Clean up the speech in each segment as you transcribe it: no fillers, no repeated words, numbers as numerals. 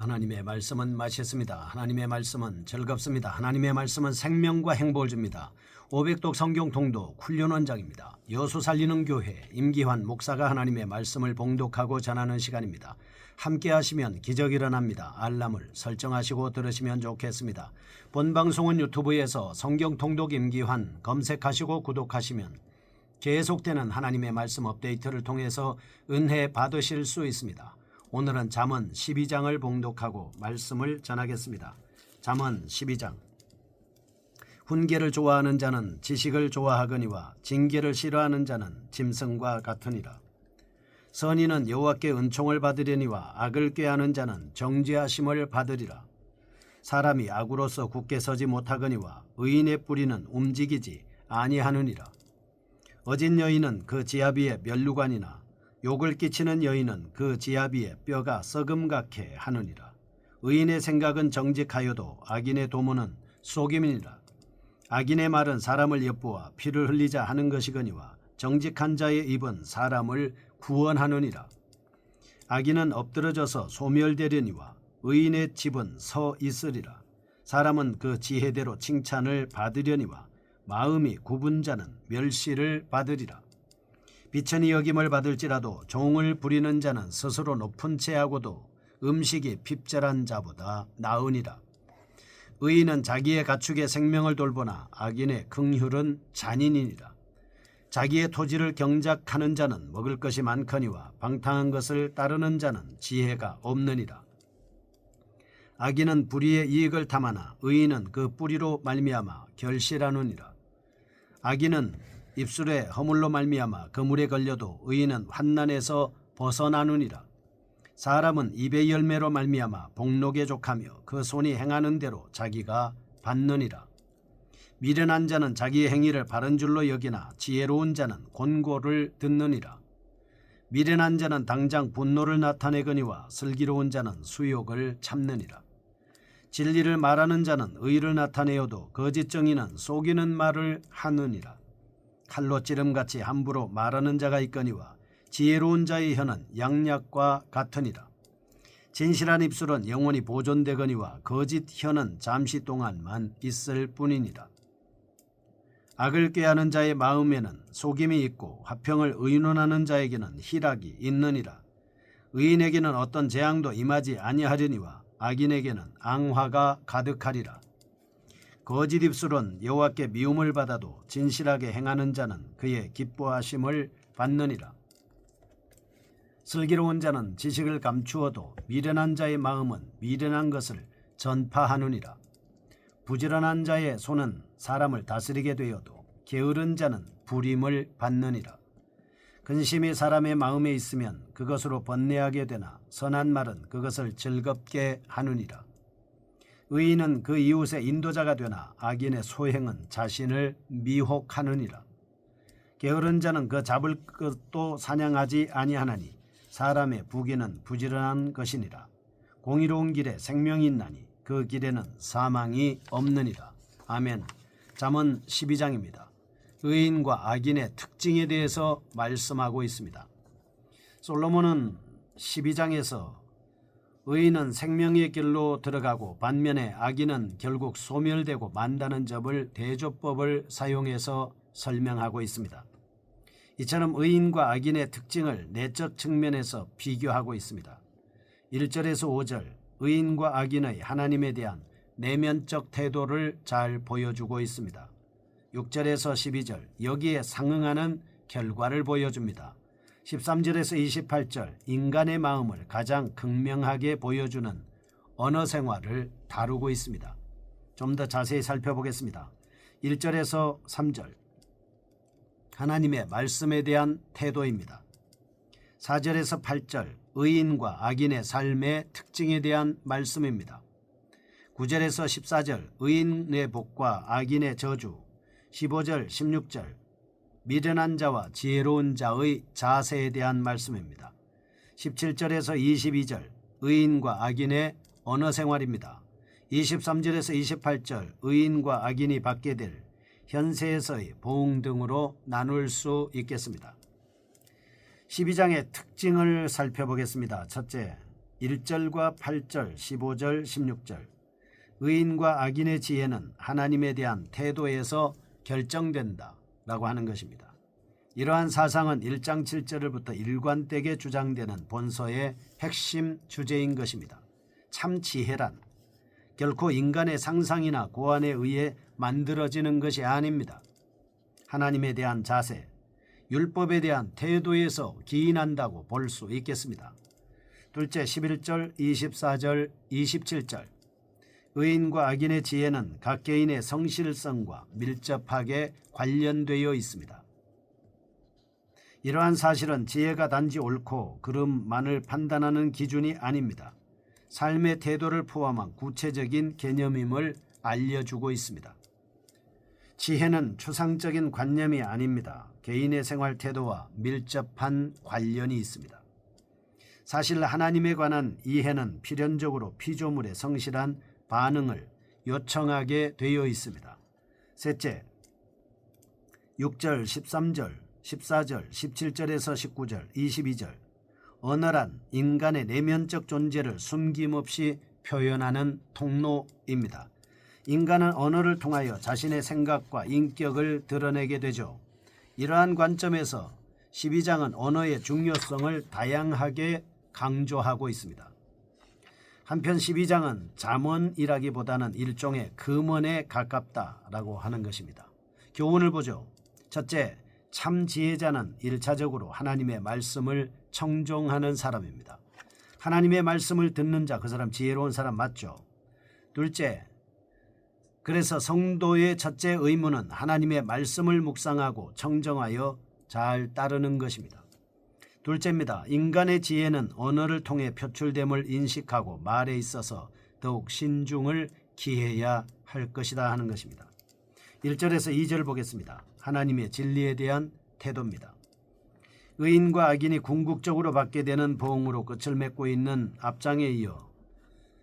하나님의 말씀은 맛있습니다. 하나님의 말씀은 즐겁습니다. 하나님의 말씀은 생명과 행복을 줍니다. 500독 성경 통독 훈련 원장입니다. 여수 살리는 교회 임기환 목사가 하나님의 말씀을 봉독하고 전하는 시간입니다. 함께 하시면 기적이 일어납니다. 알람을 설정하시고 들으시면 좋겠습니다. 본 방송은 유튜브에서 성경 통독 임기환 검색하시고 구독하시면 계속되는 하나님의 말씀 업데이트를 통해서 은혜 받으실 수 있습니다. 오늘은 잠언 12장을 봉독하고 말씀을 전하겠습니다. 잠언 12장. 훈계를 좋아하는 자는 지식을 좋아하거니와 징계를 싫어하는 자는 짐승과 같으니라. 선인은 여호와께 은총을 받으려니와 악을 꾀하는 자는 정죄하심을 받으리라. 사람이 악으로서 굳게 서지 못하거니와 의인의 뿌리는 움직이지 아니하느니라. 어진 여인은 그 지아비의 면류관이나 욕을 끼치는 여인은 그 지아비의 뼈가 썩음같게 하느니라. 의인의 생각은 정직하여도 악인의 도모는 속임이니라. 악인의 말은 사람을 엿보아 피를 흘리자 하는 것이거니와 정직한 자의 입은 사람을 구원하느니라. 악인은 엎드러져서 소멸되려니와 의인의 집은 서 있으리라. 사람은 그 지혜대로 칭찬을 받으려니와 마음이 굽은 자는 멸시를 받으리라. 비천히 여김을 받을지라도 종을 부리는 자는 스스로 높은 채하고도 음식이 핍절한 자보다 나으니라. 의인은 자기의 가축의 생명을 돌보나 악인의 긍휼은 잔인이니라. 자기의 토지를 경작하는 자는 먹을 것이 많거니와 방탕한 것을 따르는 자는 지혜가 없느니라. 악인은 불의의 이익을 탐하나 의인은 그 뿌리로 말미암아 결실하느니라. 악인은 입술에 허물로 말미암아 그물에 걸려도 의인은 환난에서 벗어나느니라. 사람은 입의 열매로 말미암아 복록에 족하며 그 손이 행하는 대로 자기가 받느니라. 미련한 자는 자기의 행위를 바른 줄로 여기나 지혜로운 자는 권고를 듣느니라. 미련한 자는 당장 분노를 나타내거니와 슬기로운 자는 수욕을 참느니라. 진리를 말하는 자는 의를 나타내어도 거짓정의는 속이는 말을 하느니라. 칼로 찌름같이 함부로 말하는 자가 있거니와 지혜로운 자의 혀는 양약과 같으니라. 진실한 입술은 영원히 보존되거니와 거짓 혀는 잠시 동안만 있을 뿐이니라. 악을 꾀하는 자의 마음에는 속임이 있고 화평을 의논하는 자에게는 희락이 있느니라. 의인에게는 어떤 재앙도 임하지 아니하려니와 악인에게는 앙화가 가득하리라. 거짓 입술은 여호와께 미움을 받아도 진실하게 행하는 자는 그의 기뻐하심을 받느니라. 슬기로운 자는 지식을 감추어도 미련한 자의 마음은 미련한 것을 전파하느니라. 부지런한 자의 손은 사람을 다스리게 되어도 게으른 자는 불임을 받느니라. 근심이 사람의 마음에 있으면 그것으로 번뇌하게 되나 선한 말은 그것을 즐겁게 하느니라. 의인은 그 이웃의 인도자가 되나 악인의 소행은 자신을 미혹하느니라. 게으른 자는 그 잡을 것도 사냥하지 아니하나니 사람의 부귀는 부지런한 것이니라. 공의로운 길에 생명이 있나니 그 길에는 사망이 없느니라. 아멘. 잠언 12장입니다. 의인과 악인의 특징에 대해서 말씀하고 있습니다. 솔로몬은 12장에서 의인은 생명의 길로 들어가고 반면에 악인은 결국 소멸되고 만다는 점을 대조법을 사용해서 설명하고 있습니다. 이처럼 의인과 악인의 특징을 내적 측면에서 비교하고 있습니다. 1절에서 5절 의인과 악인의 하나님에 대한 내면적 태도를 잘 보여주고 있습니다. 6절에서 12절 여기에 상응하는 결과를 보여줍니다. 13절에서 28절 인간의 마음을 가장 극명하게 보여주는 언어 생활을 다루고 있습니다. 좀 더 자세히 살펴보겠습니다. 1절에서 3절 하나님의 말씀에 대한 태도입니다. 4절에서 8절 의인과 악인의 삶의 특징에 대한 말씀입니다. 9절에서 14절 의인의 복과 악인의 저주, 15절 16절 미련한 자와 지혜로운 자의 자세에 대한 말씀입니다. 17절에서 22절 의인과 악인의 언어 생활입니다. 23절에서 28절 의인과 악인이 받게 될 현세에서의 보응 등으로 나눌 수 있겠습니다. 12장의 특징을 살펴보겠습니다. 첫째, 1절과 8절, 15절, 16절. 의인과 악인의 지혜는 하나님에 대한 태도에서 결정된다 라고 하는 것입니다. 이러한 사상은 1장 7절부터 일관되게 주장되는 본서의 핵심 주제인 것입니다. 참 지혜란 결코 인간의 상상이나 고안에 의해 만들어지는 것이 아닙니다. 하나님에 대한 자세, 율법에 대한 태도에서 기인한다고 볼 수 있겠습니다. 둘째, 11절, 24절, 27절. 의인과 악인의 지혜는 각 개인의 성실성과 밀접하게 관련되어 있습니다. 이러한 사실은 지혜가 단지 옳고 그름만을 판단하는 기준이 아닙니다. 삶의 태도를 포함한 구체적인 개념임을 알려주고 있습니다. 지혜는 추상적인 관념이 아닙니다. 개인의 생활 태도와 밀접한 관련이 있습니다. 사실 하나님에 관한 이해는 필연적으로 피조물의 성실한 반응을 요청하게 되어 있습니다. 셋째, 6절, 13절, 14절, 17절에서 19절, 22절. 언어란 인간의 내면적 존재를 숨김없이 표현하는 통로입니다. 인간은 언어를 통하여 자신의 생각과 인격을 드러내게 되죠. 이러한 관점에서 12장은 언어의 중요성을 다양하게 강조하고 있습니다. 한편 12장은 잠언이라기보다는 일종의 금언에 가깝다라고 하는 것입니다. 교훈을 보죠. 첫째, 참 지혜자는 1차적으로 하나님의 말씀을 청종하는 사람입니다. 하나님의 말씀을 듣는 자, 그 사람 지혜로운 사람 맞죠. 둘째, 그래서 성도의 첫째 의무는 하나님의 말씀을 묵상하고 청정하여 잘 따르는 것입니다. 둘째입니다. 인간의 지혜는 언어를 통해 표출됨을 인식하고 말에 있어서 더욱 신중을 기해야 할 것이다 하는 것입니다. 1절에서 2절 보겠습니다. 하나님의 진리에 대한 태도입니다. 의인과 악인이 궁극적으로 받게 되는 보응으로 끝을 맺고 있는 앞장에 이어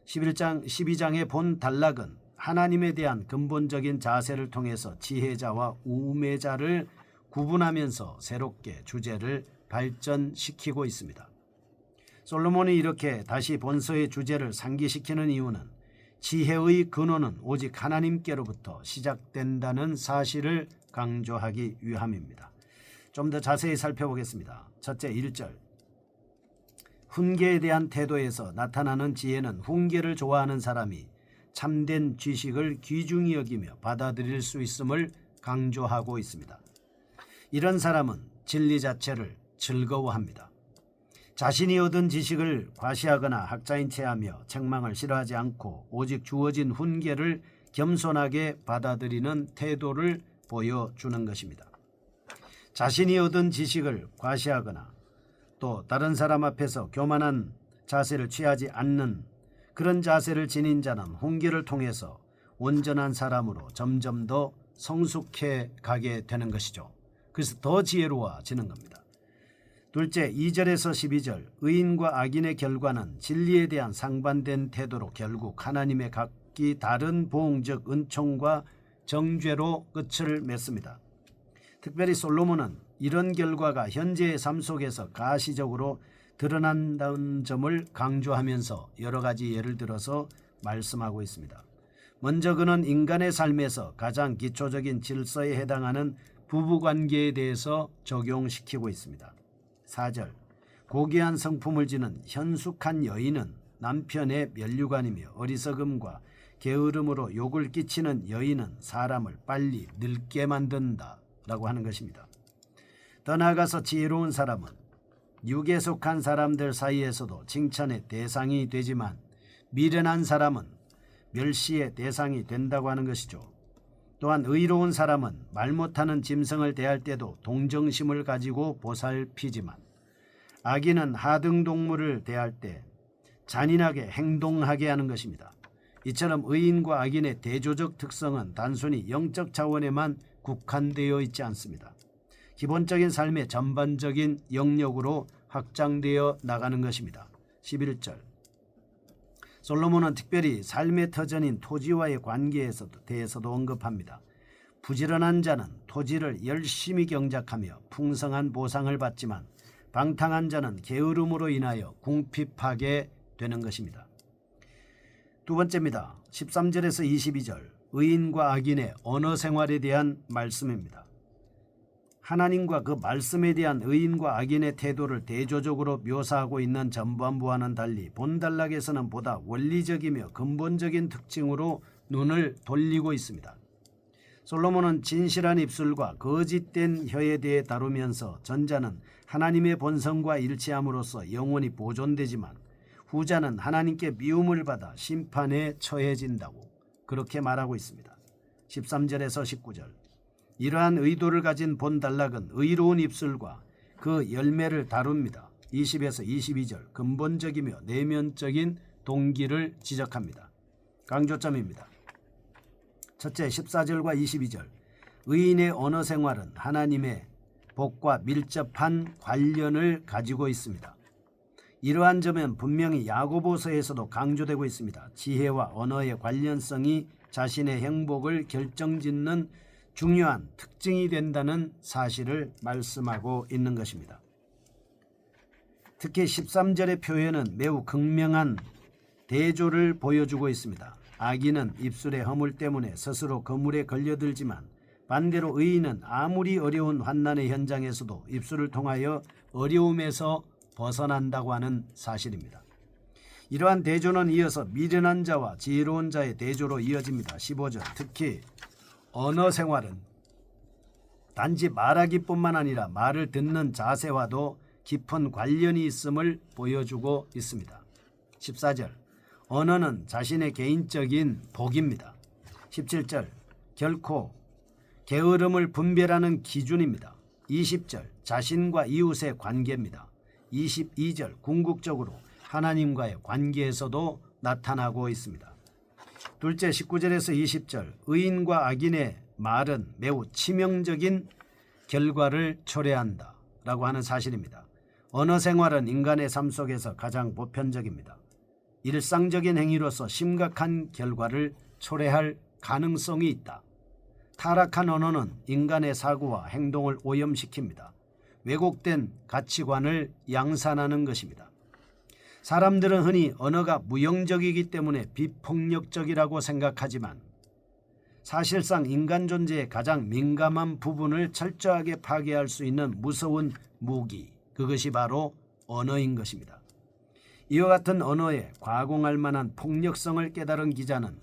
12장의 본 단락은 하나님에 대한 근본적인 자세를 통해서 지혜자와 우매자를 구분하면서 새롭게 주제를 발전시키고 있습니다. 솔로몬이 이렇게 다시 본서의 주제를 상기시키는 이유는 지혜의 근원은 오직 하나님께로부터 시작된다는 사실을 강조하기 위함입니다. 좀 더 자세히 살펴보겠습니다. 첫째, 1절. 훈계에 대한 태도에서 나타나는 지혜는 훈계를 좋아하는 사람이 참된 지식을 귀중히 여기며 받아들일 수 있음을 강조하고 있습니다. 이런 사람은 진리 자체를 즐거워합니다. 자신이 얻은 지식을 과시하거나 학자인 체하며 책망을 싫어하지 않고 오직 주어진 훈계를 겸손하게 받아들이는 태도를 보여주는 것입니다. 자신이 얻은 지식을 과시하거나 또 다른 사람 앞에서 교만한 자세를 취하지 않는 그런 자세를 지닌 자는 훈계를 통해서 온전한 사람으로 점점 더 성숙해 가게 되는 것이죠. 그래서 더 지혜로워지는 겁니다. 둘째, 2절에서 12절. 의인과 악인의 결과는 진리에 대한 상반된 태도로 결국 하나님의 각기 다른 보응적 은총과 정죄로 끝을 맺습니다. 특별히 솔로몬은 이런 결과가 현재의 삶 속에서 가시적으로 드러난다는 점을 강조하면서 여러 가지 예를 들어서 말씀하고 있습니다. 먼저 그는 인간의 삶에서 가장 기초적인 질서에 해당하는 부부관계에 대해서 적용시키고 있습니다. 4절. 고귀한 성품을 지는 현숙한 여인은 남편의 면류관이며 어리석음과 게으름으로 욕을 끼치는 여인은 사람을 빨리 늙게 만든다 라고 하는 것입니다. 더 나아가서 지혜로운 사람은 육에 속한 사람들 사이에서도 칭찬의 대상이 되지만 미련한 사람은 멸시의 대상이 된다고 하는 것이죠. 또한 의로운 사람은 말 못하는 짐승을 대할 때도 동정심을 가지고 보살피지만 악인은 하등동물을 대할 때 잔인하게 행동하게 하는 것입니다. 이처럼 의인과 악인의 대조적 특성은 단순히 영적 차원에만 국한되어 있지 않습니다. 기본적인 삶의 전반적인 영역으로 확장되어 나가는 것입니다. 11절. 솔로몬은 특별히 삶의 터전인 토지와의 관계에 대해서도 언급합니다. 부지런한 자는 토지를 열심히 경작하며 풍성한 보상을 받지만 방탕한 자는 게으름으로 인하여 궁핍하게 되는 것입니다. 두 번째입니다. 13절에서 22절 의인과 악인의 언어 생활에 대한 말씀입니다. 하나님과 그 말씀에 대한 의인과 악인의 태도를 대조적으로 묘사하고 있는 전반부와는 달리 본단락에서는 보다 원리적이며 근본적인 특징으로 눈을 돌리고 있습니다. 솔로몬은 진실한 입술과 거짓된 혀에 대해 다루면서 전자는 하나님의 본성과 일치함으로써 영원히 보존되지만 후자는 하나님께 미움을 받아 심판에 처해진다고 그렇게 말하고 있습니다. 13절에서 19절 이러한 의도를 가진 본단락은 의로운 입술과 그 열매를 다룹니다. 20에서 22절 근본적이며 내면적인 동기를 지적합니다. 강조점입니다. 첫째 14절과 22절 의인의 언어 생활은 하나님의 복과 밀접한 관련을 가지고 있습니다. 이러한 점은 분명히 야고보서에서도 강조되고 있습니다. 지혜와 언어의 관련성이 자신의 행복을 결정짓는 중요한 특징이 된다는 사실을 말씀하고 있는 것입니다. 특히 13절의 표현은 매우 극명한 대조를 보여주고 있습니다. 악인은 입술의 허물 때문에 스스로 거물에 걸려들지만 반대로 의인은 아무리 어려운 환난의 현장에서도 입술을 통하여 어려움에서 벗어난다고 하는 사실입니다. 이러한 대조는 이어서 미련한 자와 지혜로운 자의 대조로 이어집니다. 15절 특히 언어 생활은 단지 말하기뿐만 아니라 말을 듣는 자세와도 깊은 관련이 있음을 보여주고 있습니다. 14절 언어는 자신의 개인적인 복입니다. 17절 결코 게으름을 분별하는 기준입니다. 20절 자신과 이웃의 관계입니다. 22절 궁극적으로 하나님과의 관계에서도 나타나고 있습니다. 둘째 19절에서 20절 의인과 악인의 말은 매우 치명적인 결과를 초래한다 라고 하는 사실입니다. 언어 생활은 인간의 삶 속에서 가장 보편적입니다. 일상적인 행위로서 심각한 결과를 초래할 가능성이 있다. 타락한 언어는 인간의 사고와 행동을 오염시킵니다. 왜곡된 가치관을 양산하는 것입니다. 사람들은 흔히 언어가 무용적이기 때문에 비폭력적이라고 생각하지만 사실상 인간 존재의 가장 민감한 부분을 철저하게 파괴할 수 있는 무서운 무기, 그것이 바로 언어인 것입니다. 이와 같은 언어에 과공할 만한 폭력성을 깨달은 기자는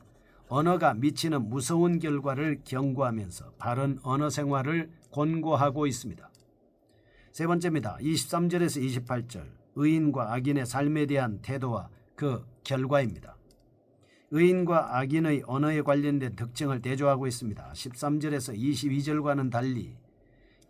언어가 미치는 무서운 결과를 경고하면서 바른 언어 생활을 권고하고 있습니다. 세 번째입니다. 23절에서 28절 의인과 악인의 삶에 대한 태도와 그 결과입니다. 의인과 악인의 언어에 관련된 특징을 대조하고 있습니다. 13절에서 22절과는 달리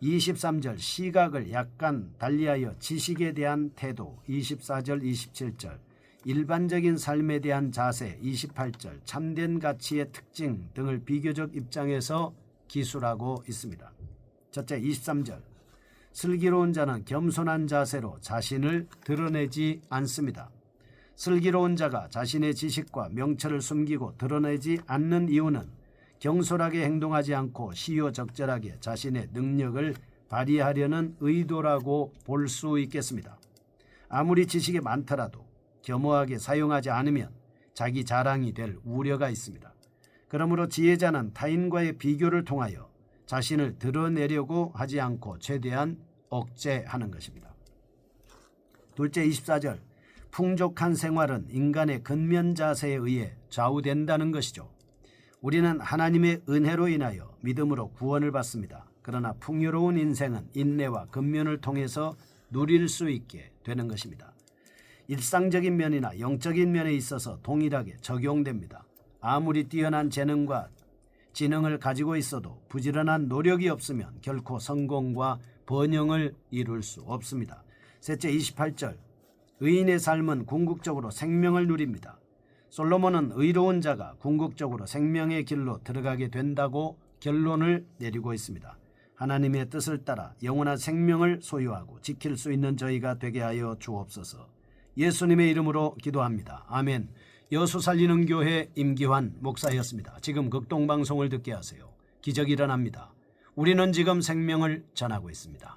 23절 시각을 약간 달리하여 지식에 대한 태도, 24절 27절 일반적인 삶에 대한 자세, 28절 참된 가치의 특징 등을 비교적 입장에서 기술하고 있습니다. 첫째 23절 슬기로운 자는 겸손한 자세로 자신을 드러내지 않습니다. 슬기로운 자가 자신의 지식과 명철을 숨기고 드러내지 않는 이유는 경솔하게 행동하지 않고 시효적절하게 자신의 능력을 발휘하려는 의도라고 볼 수 있겠습니다. 아무리 지식이 많더라도 겸허하게 사용하지 않으면 자기 자랑이 될 우려가 있습니다. 그러므로 지혜자는 타인과의 비교를 통하여 자신을 드러내려고 하지 않고 최대한 억제하는 것입니다. 둘째 24절 풍족한 생활은 인간의 근면 자세에 의해 좌우된다는 것이죠. 우리는 하나님의 은혜로 인하여 믿음으로 구원을 받습니다. 그러나 풍요로운 인생은 인내와 근면을 통해서 누릴 수 있게 되는 것입니다. 일상적인 면이나 영적인 면에 있어서 동일하게 적용됩니다. 아무리 뛰어난 재능과 지능을 가지고 있어도 부지런한 노력이 없으면 결코 성공과 번영을 이룰 수 없습니다. 셋째 28절 의인의 삶은 궁극적으로 생명을 누립니다. 솔로몬은 의로운 자가 궁극적으로 생명의 길로 들어가게 된다고 결론을 내리고 있습니다. 하나님의 뜻을 따라 영원한 생명을 소유하고 지킬 수 있는 저희가 되게 하여 주옵소서. 예수님의 이름으로 기도합니다. 아멘. 여수 살리는 교회 임기환 목사였습니다. 지금 극동방송을 듣게 하세요. 기적이 일어납니다. 우리는 지금 생명을 전하고 있습니다.